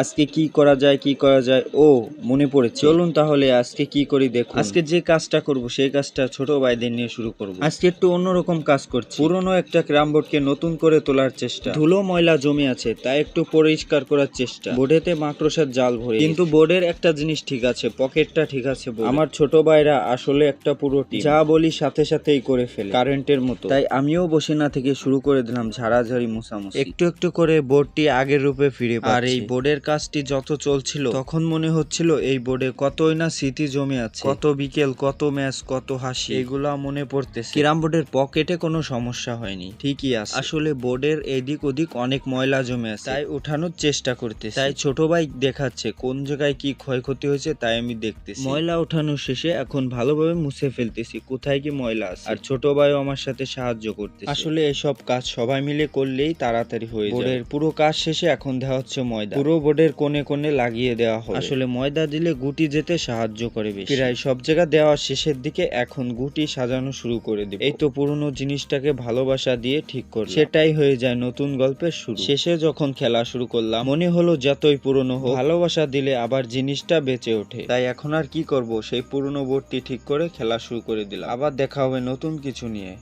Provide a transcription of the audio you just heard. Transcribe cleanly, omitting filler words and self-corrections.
আজকে কি করা যায় ও মনে পড়েছে। চলুন তাহলে আজকে কি করি দেখুন। আজকে যে কাজটা করব সেই কাজটা ছোট ভাইদের নিয়ে শুরু করব। আজকে একটু অন্যরকম কাজ করছি। পুরনো একটা ক্যারাম বোর্ডকে নতুন করে তোলার চেষ্টা। ধুলো ময়লা জমে আছে তাই একটু পরিষ্কার করার চেষ্টা। বোর্ডেতে মাকড়সার জাল ভরে, কিন্তু বোর্ডের একটা জিনিস ঠিক আছে, পকেটটা ঠিক আছে। আমার ছোট ভাইরা আসলে একটা পুরো টিম, যা বলি সাথে সাথেই করে ফেলে কারেন্টের মতো। তাই আমিও বসে না থেকে শুরু করে দিলাম ঝাড়াঝাড়ি মোছামুছি। একটু একটু করে বোর্ডটি আগের রূপে ফিরে পাচ্ছি। আর এই বোর্ডের কাজটি যত চলছিল তখন মনে হচ্ছিল এই বোর্ডে কতই না স্মৃতি জমে আছে, কত বিকেল, কত ম্যাচ, কত হাসি, এগুলা মনে পড়তেছে। ক্যারাম বোর্ডের পকেটে কোনো সমস্যা হয়নি, ঠিকই আছে। আসলে বোর্ডের এদিক ওদিক অনেক ময়লা জমে আছে, তাই উঠানোর চেষ্টা করতেছি। তাই ছোট ভাই দেখাচ্ছে কোন জায়গায় কি ক্ষয়ক্ষতি হয়েছে, তাই আমি দেখতেছি। ময়লা উঠানো শেষে এখন ভালোভাবে মুছে ফেলতেছি কোথায় কি ময়লা আছে। আর ছোট ভাইও আমার সাথে সাহায্য করতেছে। আসলে এসব কাজ সবাই মিলে করলেই তাড়াতাড়ি হয়ে যায়। বোর্ডের পুরো কাজ শেষে এখন দেওয়া হচ্ছে ময়দা, পুরো বোর্ডের কোণে কোণে লাগিয়ে দেওয়া হয়। আসলে ময়দা দিলে গুটি যেতে সাহায্য করে বেশি। প্রায় সব জায়গা দেওয়া শেষের দিকে এখন গুটি সাজানো শুরু করে দিব। এই তো পুরনো জিনিসটাকে ভালোবাসা দিয়ে ঠিক করলাম, সেটাই হয়ে যায় নতুন গল্পের শুরু। শেষে যখন খেলা শুরু করলাম মনে হলো যতই পুরনো হোক ভালোবাসা দিলে আবার জিনিসটা বেঁচে ওঠে। তাই এখন আর কি করব, সেই পুরনো বোর্ডটি ঠিক করে খেলা শুরু করে দিলাম। আবার দেখা হবে নতুন কিছু নিয়ে।